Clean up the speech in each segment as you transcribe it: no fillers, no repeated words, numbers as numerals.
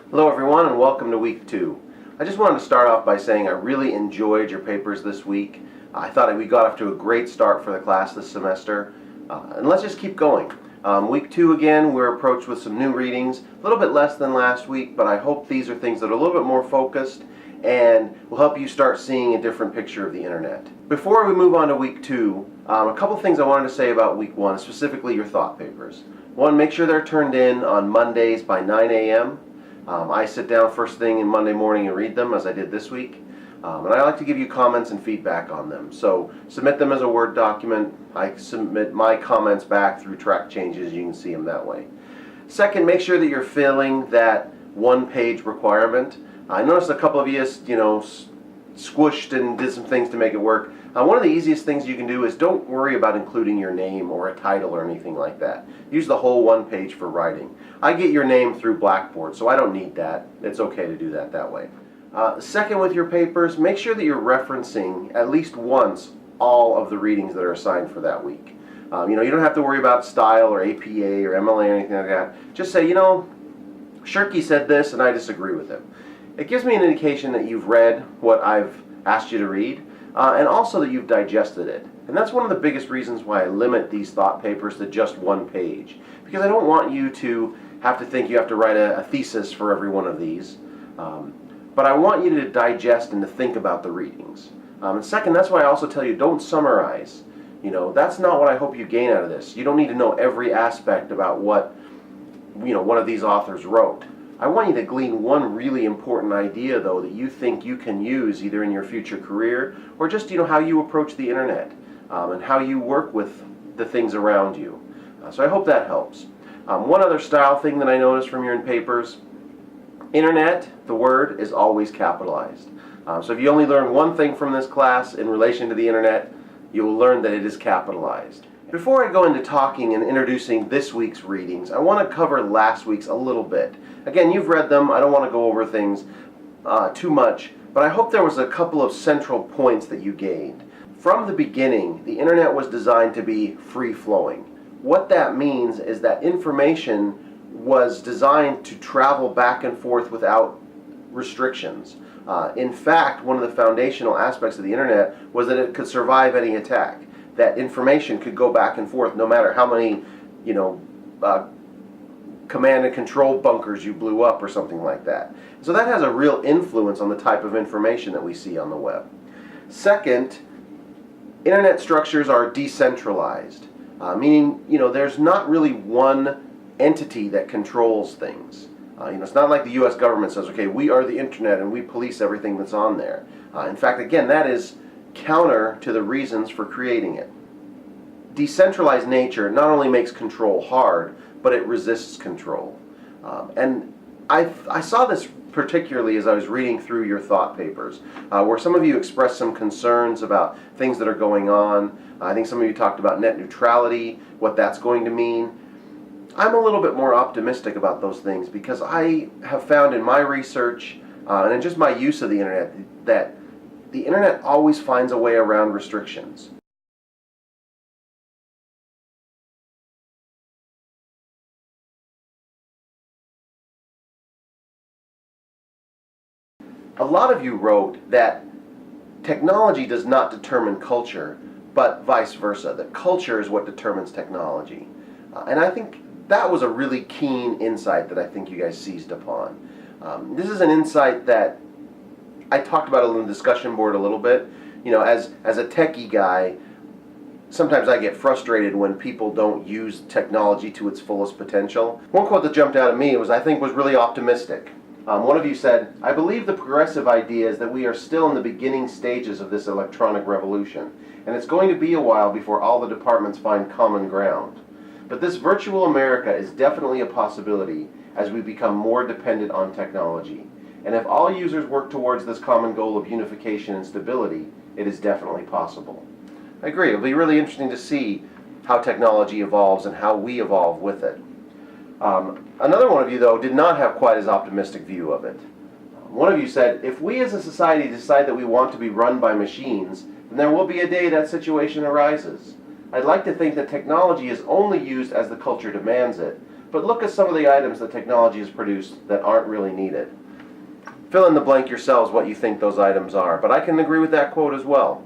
Hello everyone and welcome to week 2. I just wanted to start off by saying I really enjoyed your papers this week. I thought we got off to a great start for the class this semester. And let's just keep going. Week 2 again, we're approached with some new readings, a little bit less than last week, but I hope these are things that are a little bit more focused and will help you start seeing a different picture of the internet. Before we move on to week 2, a couple things I wanted to say about week 1, specifically your thought papers. One, make sure they're turned in on Mondays by 9 a.m. I sit down first thing in Monday morning and read them, as I did this week. And I like to give you comments and feedback on them. So submit them as a Word document. I submit my comments back through track changes. You can see them that way. Second, make sure that you're filling that one-page requirement. I noticed a couple of you, squished and did some things to make it work. One of the easiest things you can do is don't worry about including your name or a title or anything like that. Use the whole one page for writing. I get your name through Blackboard, so I don't need that. It's okay to do that way. Second, with your papers, make sure that you're referencing at least once all of the readings that are assigned for that week. You don't have to worry about style or APA or MLA or anything like that. Just say, Shirky said this and I disagree with him. It gives me an indication that you've read what I've asked you to read, and also that you've digested it. And that's one of the biggest reasons why I limit these thought papers to just one page. Because I don't want you to have to think you have to write a thesis for every one of these. But I want you to digest and to think about the readings. And second, that's why I also tell you don't summarize. That's not what I hope you gain out of this. You don't need to know every aspect about what one of these authors wrote. I want you to glean one really important idea, though, that you think you can use either in your future career or just how you approach the internet and how you work with the things around you. So I hope that helps. One other style thing that I noticed from your papers: internet, the word, is always capitalized. So if you only learn one thing from this class in relation to the internet, you will learn that it is capitalized. Before I go into talking and introducing this week's readings, I want to cover last week's a little bit. Again, you've read them. I don't want to go over things too much, but I hope there was a couple of central points that you gained. From the beginning, the internet was designed to be free-flowing. What that means is that information was designed to travel back and forth without restrictions. In fact, one of the foundational aspects of the internet was that it could survive any attack. That information could go back and forth no matter how many, command and control bunkers you blew up or something like that. So that has a real influence on the type of information that we see on the web. Second, internet structures are decentralized, meaning there's not really one entity that controls things. It's not like the U.S. government says, okay, we are the internet and we police everything that's on there. In fact, again, that is counter to the reasons for creating it. Decentralized nature not only makes control hard, but it resists control. And I saw this particularly as I was reading through your thought papers, where some of you expressed some concerns about things that are going on. I think some of you talked about net neutrality, what that's going to mean. I'm a little bit more optimistic about those things because I have found in my research and in just my use of the internet that the internet always finds a way around restrictions. A lot of you wrote that technology does not determine culture, but vice versa, that culture is what determines technology. And I think that was a really keen insight that I think you guys seized upon. This is an insight that I talked about on the discussion board a little bit. As a techie guy, sometimes I get frustrated when people don't use technology to its fullest potential. One quote that jumped out at me was really optimistic. One of you said, "I believe the progressive idea is that we are still in the beginning stages of this electronic revolution, and it's going to be a while before all the departments find common ground. But this virtual America is definitely a possibility as we become more dependent on technology. And if all users work towards this common goal of unification and stability, it is definitely possible." I agree. It'll be really interesting to see how technology evolves and how we evolve with it. Another one of you, though, did not have quite as optimistic view of it. One of you said, "If we as a society decide that we want to be run by machines, then there will be a day that situation arises. I'd like to think that technology is only used as the culture demands it, but look at some of the items that technology has produced that aren't really needed. Fill in the blank yourselves what you think those items are, but I can agree with that quote as well.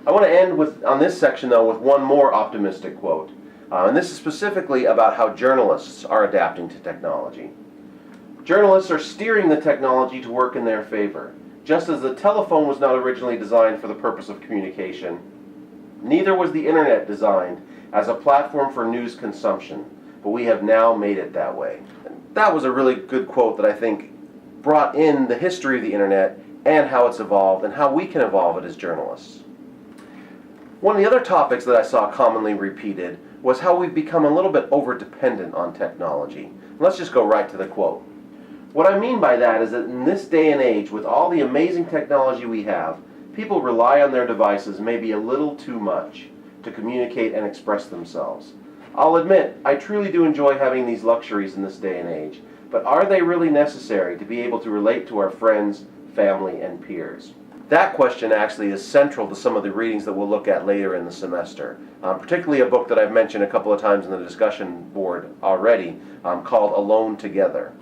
I want to end on this section though with one more optimistic quote, and this is specifically about how journalists are adapting to technology. Journalists are steering the technology to work in their favor. Just as the telephone was not originally designed for the purpose of communication, neither was the internet designed as a platform for news consumption, but we have now made it that way. That was a really good quote that I think brought in the history of the internet and how it's evolved and how we can evolve it as journalists. One of the other topics that I saw commonly repeated was how we've become a little bit over-dependent on technology. Let's just go right to the quote. What I mean by that is that in this day and age, with all the amazing technology we have, people rely on their devices maybe a little too much to communicate and express themselves. I'll admit, I truly do enjoy having these luxuries in this day and age, but are they really necessary to be able to relate to our friends, family, and peers? That question actually is central to some of the readings that we'll look at later in the semester, particularly a book that I've mentioned a couple of times in the discussion board already, called Alone Together.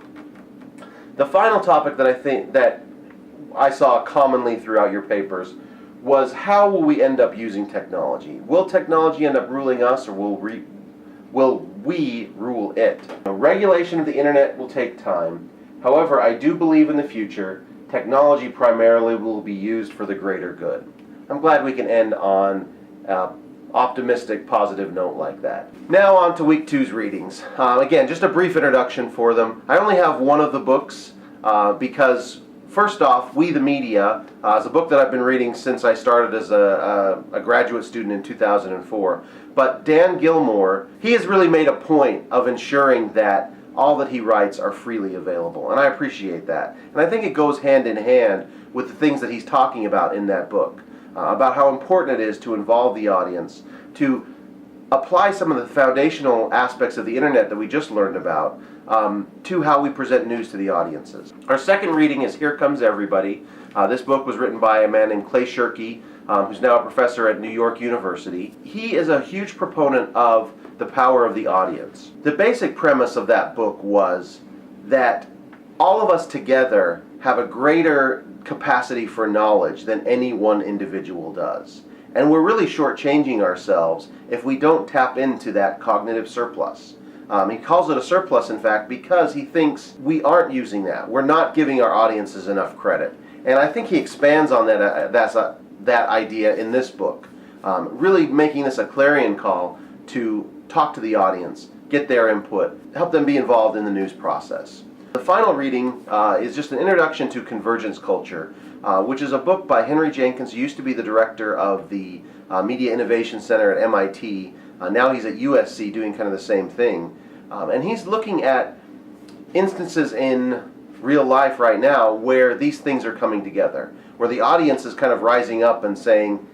The final topic that I saw commonly throughout your papers was how will we end up using technology? Will technology end up ruling us, or will we rule it? Regulation of the internet will take time. However, I do believe in the future, technology primarily will be used for the greater good. I'm glad we can end on an optimistic, positive note like that. Now on to week 2's readings. Again, just a brief introduction for them. I only have one of the books because first off, We the Media is a book that I've been reading since I started as a graduate student in 2004. But Dan Gilmore, he has really made a point of ensuring that all that he writes are freely available, and I appreciate that. And I think it goes hand in hand with the things that he's talking about in that book, about how important it is to involve the audience, to apply some of the foundational aspects of the internet that we just learned about to how we present news to the audiences. Our second reading is Here Comes Everybody. This book was written by a man named Clay Shirky, who's now a professor at New York University. He is a huge proponent of the power of the audience. The basic premise of that book was that all of us together have a greater capacity for knowledge than any one individual does. And we're really shortchanging ourselves if we don't tap into that cognitive surplus. He calls it a surplus, in fact, because he thinks we aren't using that. We're not giving our audiences enough credit. And I think he expands on that idea in this book, really making this a clarion call to talk to the audience, get their input, help them be involved in the news process. The final reading is just an introduction to convergence culture, which is a book by Henry Jenkins, who used to be the director of the Media Innovation Center at MIT. Now he's at USC doing kind of the same thing. And he's looking at instances in real life right now where these things are coming together, where the audience is kind of rising up and saying,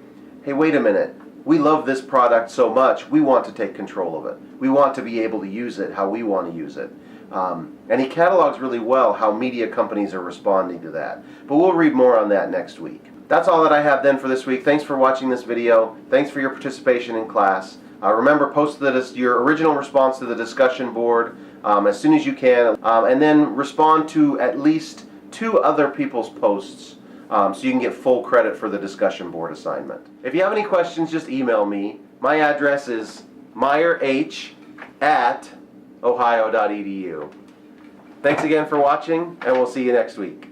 hey, wait a minute, we love this product so much, we want to take control of it. We want to be able to use it how we want to use it. And he catalogs really well how media companies are responding to that. But we'll read more on that next week. That's all that I have then for this week. Thanks for watching this video. Thanks for your participation in class. Remember, post your original response to the discussion board as soon as you can, and then respond to at least 2 other people's posts so you can get full credit for the discussion board assignment. If you have any questions, just email me. My address is meyerh@ohio.edu. Thanks again for watching, and we'll see you next week.